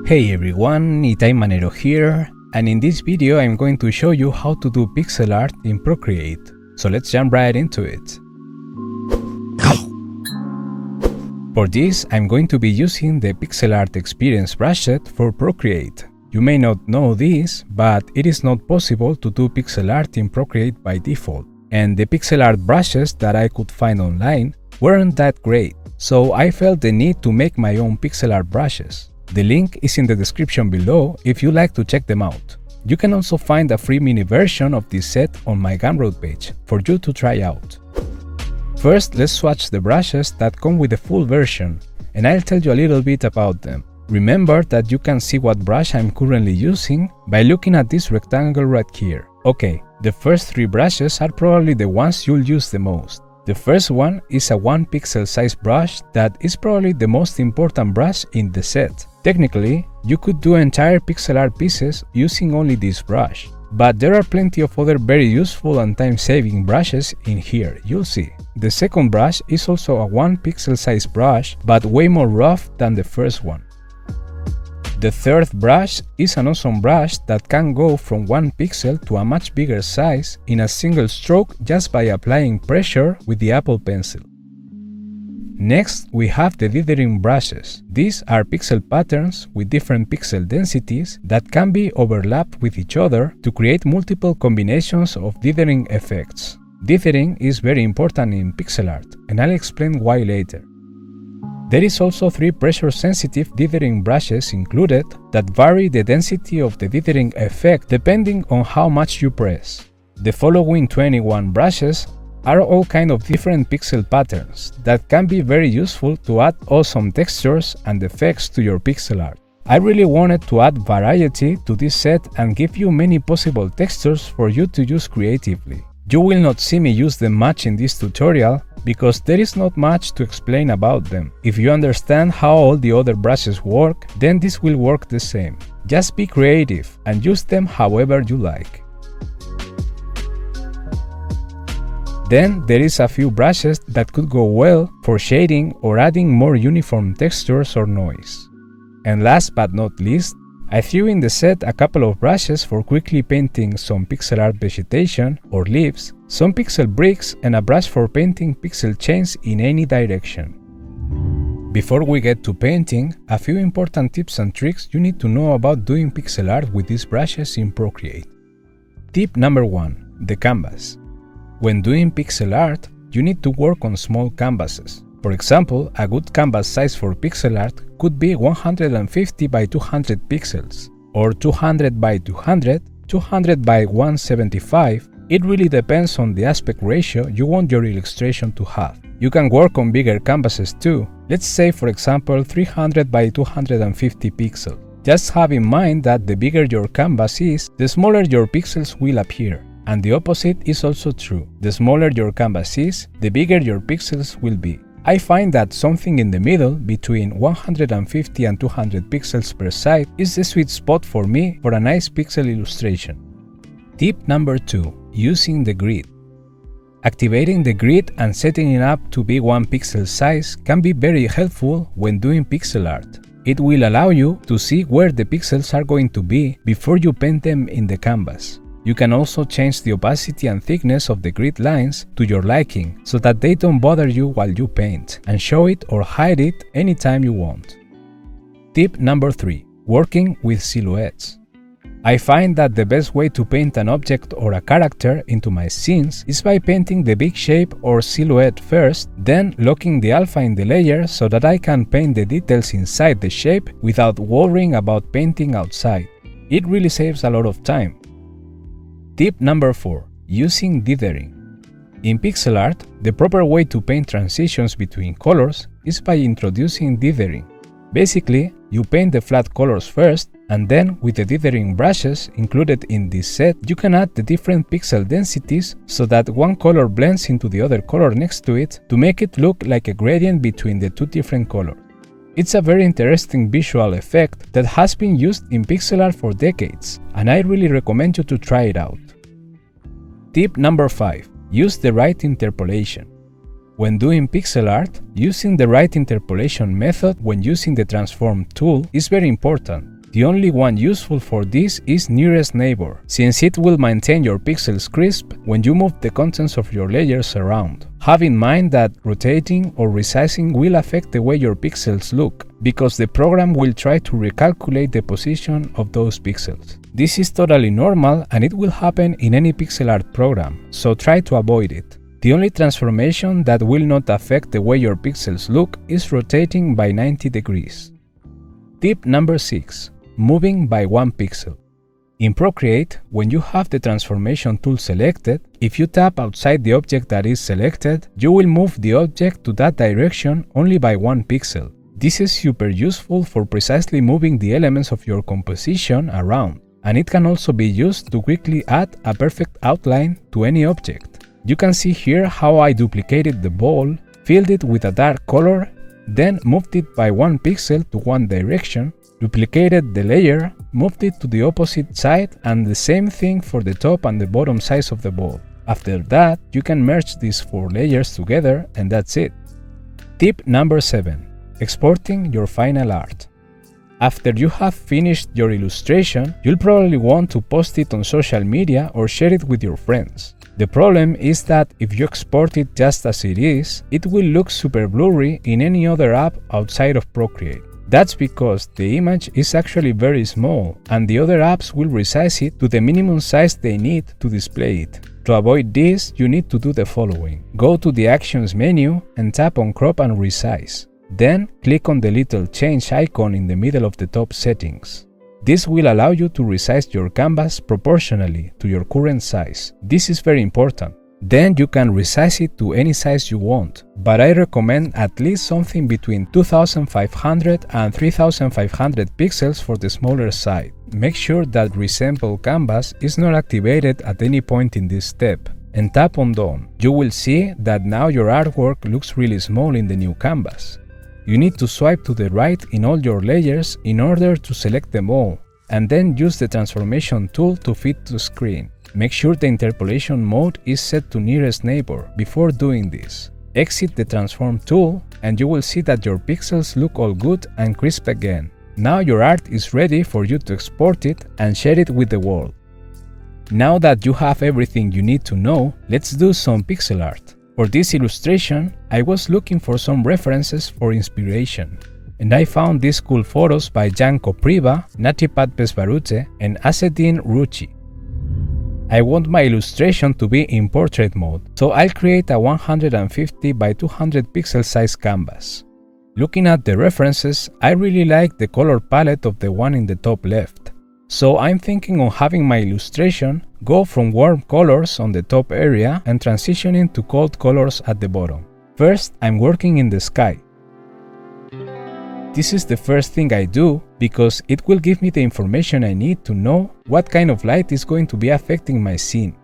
Hey everyone, it's Manero here, and in this video I'm going to show you how to do pixel art in Procreate. So let's jump right into it. For this, I'm going to be using the Pixel Art Experience brush set for Procreate. You may not know this, but it is not possible to do pixel art in Procreate by default, and the pixel art brushes that I could find online weren't that great, so I felt the need to make my own pixel art brushes. The link is in the description below if you like to check them out. You can also find a free mini version of this set on my Gumroad page for you to try out. First, let's swatch the brushes that come with the full version, and I'll tell you a little bit about them. Remember that you can see what brush I'm currently using by looking at this rectangle right here. Okay, the first three brushes are probably the ones you'll use the most. The first one is a 1 pixel size brush that is probably the most important brush in the set. Technically, you could do entire pixel art pieces using only this brush, but there are plenty of other very useful and time-saving brushes in here, you'll see. The second brush is also a 1 pixel size brush, but way more rough than the first one. The third brush is an awesome brush that can go from 1 pixel to a much bigger size in a single stroke just by applying pressure with the Apple Pencil. Next, we have the dithering brushes. These are pixel patterns with different pixel densities that can be overlapped with each other to create multiple combinations of dithering effects. Dithering is very important in pixel art, and I'll explain why later. There is also 3 pressure-sensitive dithering brushes included that vary the density of the dithering effect depending on how much you press. The following 21 brushes are all kind of different pixel patterns that can be very useful to add awesome textures and effects to your pixel art. I really wanted to add variety to this set and give you many possible textures for you to use creatively. You will not see me use them much in this tutorial because there is not much to explain about them. If you understand how all the other brushes work, then this will work the same. Just be creative and use them however you like. Then there is a few brushes that could go well for shading or adding more uniform textures or noise. And last but not least, I threw in the set a couple of brushes for quickly painting some pixel art vegetation or leaves, some pixel bricks, and a brush for painting pixel chains in any direction. Before we get to painting, a few important tips and tricks you need to know about doing pixel art with these brushes in Procreate. Tip number 1. The canvas. When doing pixel art, you need to work on small canvases. For example, a good canvas size for pixel art could be 150 by 200 pixels, or 200 by 200, 200 by 175. It really depends on the aspect ratio you want your illustration to have. You can work on bigger canvases too, let's say for example 300 by 250 pixels. Just have in mind that the bigger your canvas is, the smaller your pixels will appear. And the opposite is also true. The smaller your canvas is, the bigger your pixels will be. I find that something in the middle, between 150 and 200 pixels per side, is the sweet spot for me for a nice pixel illustration. Tip number 2. Using the grid. Activating the grid and setting it up to be 1 pixel size can be very helpful when doing pixel art. It will allow you to see where the pixels are going to be before you paint them in the canvas. You can also change the opacity and thickness of the grid lines to your liking so that they don't bother you while you paint, and show it or hide it anytime you want. Tip number 3. Working with silhouettes. I find that the best way to paint an object or a character into my scenes is by painting the big shape or silhouette first, then locking the alpha in the layer so that I can paint the details inside the shape without worrying about painting outside. It really saves a lot of time. Tip number 4. Using dithering. In pixel art, the proper way to paint transitions between colors is by introducing dithering. Basically, you paint the flat colors first, and then with the dithering brushes included in this set, you can add the different pixel densities so that one color blends into the other color next to it to make it look like a gradient between the two different colors. It's a very interesting visual effect that has been used in pixel art for decades, and I really recommend you to try it out. Tip number 5. Use the right interpolation. When doing pixel art, using the right interpolation method when using the transform tool is very important. The only one useful for this is nearest neighbor, since it will maintain your pixels crisp when you move the contents of your layers around. Have in mind that rotating or resizing will affect the way your pixels look, because the program will try to recalculate the position of those pixels. This is totally normal and it will happen in any pixel art program, so try to avoid it. The only transformation that will not affect the way your pixels look is rotating by 90 degrees. Tip number 6. Moving by 1 pixel. In Procreate, when you have the transformation tool selected, if you tap outside the object that is selected, you will move the object to that direction only by 1 pixel. This is super useful for precisely moving the elements of your composition around, and it can also be used to quickly add a perfect outline to any object. You can see here how I duplicated the ball, filled it with a dark color, then moved it by 1 pixel to one direction, duplicated the layer, moved it to the opposite side, and the same thing for the top and the bottom sides of the ball. After that, you can merge these 4 layers together and that's it. Tip number 7. Exporting your final art. After you have finished your illustration, you'll probably want to post it on social media or share it with your friends. The problem is that if you export it just as it is, it will look super blurry in any other app outside of Procreate. That's because the image is actually very small and the other apps will resize it to the minimum size they need to display it. To avoid this, you need to do the following. Go to the Actions menu and tap on Crop and Resize. Then click on the little change icon in the middle of the top settings. This will allow you to resize your canvas proportionally to your current size. This is very important. Then you can resize it to any size you want, but I recommend at least something between 2500 and 3500 pixels for the smaller side. Make sure that Resample Canvas is not activated at any point in this step, and tap on Done. You will see that now your artwork looks really small in the new canvas. You need to swipe to the right in all your layers in order to select them all, and then use the transformation tool to fit the screen. Make sure the interpolation mode is set to nearest neighbor before doing this. Exit the transform tool and you will see that your pixels look all good and crisp again. Now your art is ready for you to export it and share it with the world. Now that you have everything you need to know, let's do some pixel art. For this illustration, I was looking for some references for inspiration, and I found these cool photos by Jan Kopriva, Natipat Pesvarute, and Asedin Ruchi. I want my illustration to be in portrait mode, so I'll create a 150 by 200 pixel size canvas. Looking at the references, I really like the color palette of the one in the top left. So I'm thinking of having my illustration go from warm colors on the top area and transitioning to cold colors at the bottom. First, I'm working in the sky. This is the first thing I do because it will give me the information I need to know what kind of light is going to be affecting my scene.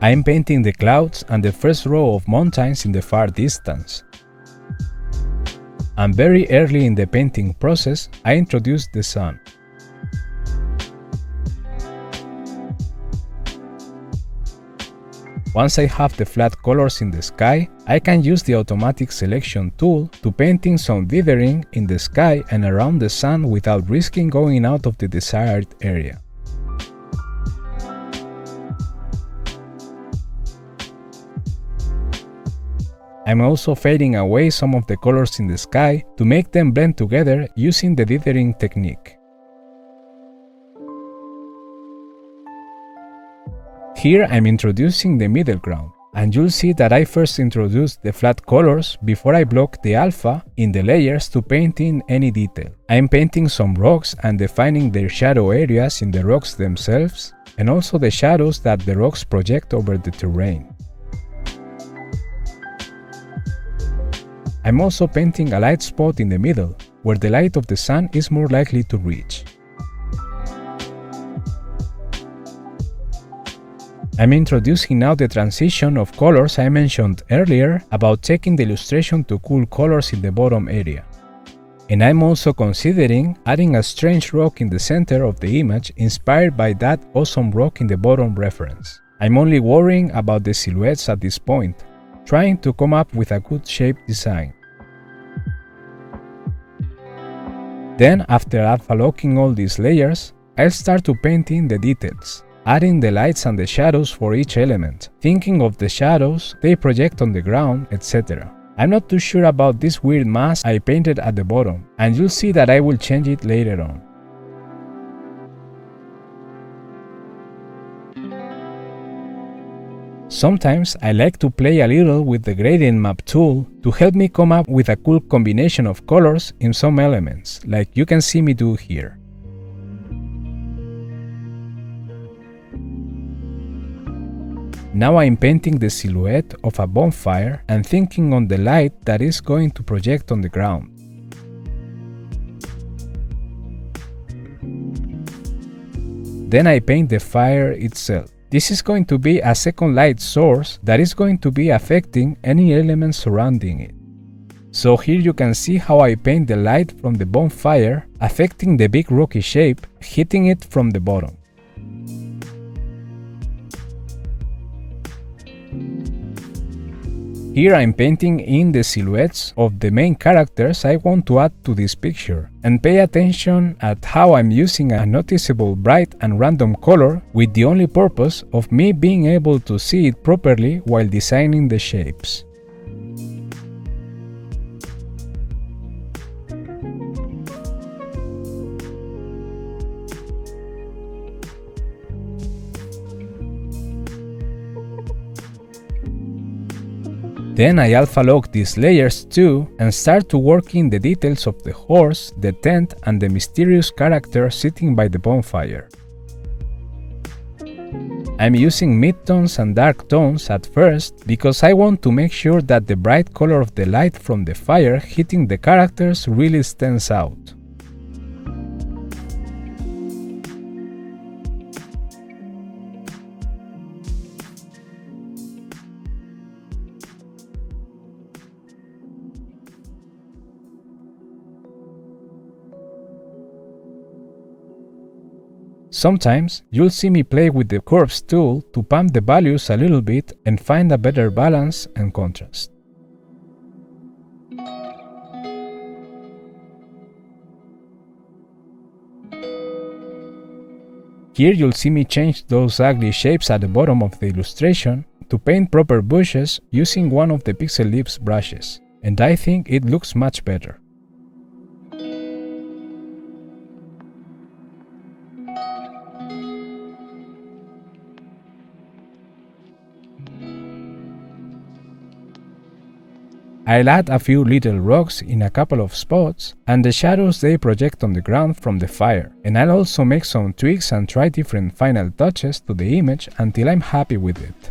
I am painting the clouds and the first row of mountains in the far distance. And very early in the painting process, I introduced the sun. Once I have the flat colors in the sky, I can use the automatic selection tool to painting some dithering in the sky and around the sun without risking going out of the desired area. I'm also fading away some of the colors in the sky to make them blend together using the dithering technique. Here I'm introducing the middle ground, and you'll see that I first introduced the flat colors before I block the alpha in the layers to paint in any detail. I'm painting some rocks and defining their shadow areas in the rocks themselves, and also the shadows that the rocks project over the terrain. I'm also painting a light spot in the middle, where the light of the sun is more likely to reach. I'm introducing now the transition of colors I mentioned earlier about taking the illustration to cool colors in the bottom area. And I'm also considering adding a strange rock in the center of the image inspired by that awesome rock in the bottom reference. I'm only worrying about the silhouettes at this point, trying to come up with a good shape design. Then, after alpha locking all these layers, I'll start to paint in the details, adding the lights and the shadows for each element, thinking of the shadows they project on the ground, etc. I'm not too sure about this weird mask I painted at the bottom, and you'll see that I will change it later on. Sometimes I like to play a little with the gradient map tool to help me come up with a cool combination of colors in some elements, like you can see me do here. Now I'm painting the silhouette of a bonfire and thinking on the light that is going to project on the ground. Then I paint the fire itself. This is going to be a second light source that is going to be affecting any elements surrounding it. So here you can see how I paint the light from the bonfire affecting the big rocky shape, hitting it from the bottom. Here I'm painting in the silhouettes of the main characters I want to add to this picture, and pay attention at how I'm using a noticeable bright and random color with the only purpose of me being able to see it properly while designing the shapes. Then I alpha lock these layers too and start to work in the details of the horse, the tent and the mysterious character sitting by the bonfire. I'm using mid-tones and dark tones at first because I want to make sure that the bright color of the light from the fire hitting the characters really stands out. Sometimes you'll see me play with the curves tool to pump the values a little bit and find a better balance and contrast. Here you'll see me change those ugly shapes at the bottom of the illustration to paint proper bushes using one of the Pixel Lips brushes, and I think it looks much better. I'll add a few little rocks in a couple of spots and the shadows they project on the ground from the fire, and I'll also make some tweaks and try different final touches to the image until I'm happy with it.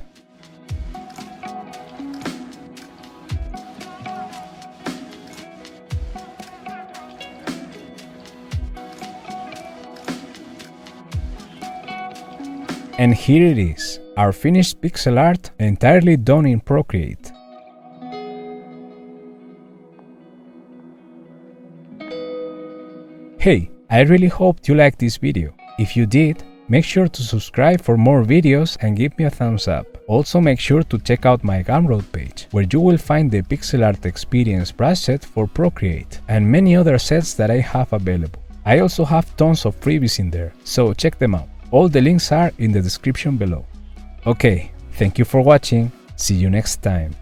And here it is, our finished pixel art entirely done in Procreate. Hey, I really hoped you liked this video. If you did, make sure to subscribe for more videos and give me a thumbs up. Also make sure to check out my Gumroad page, where you will find the Pixel Art Experience brush set for Procreate, and many other sets that I have available. I also have tons of freebies in there, so check them out. All the links are in the description below. Okay, thank you for watching, see you next time.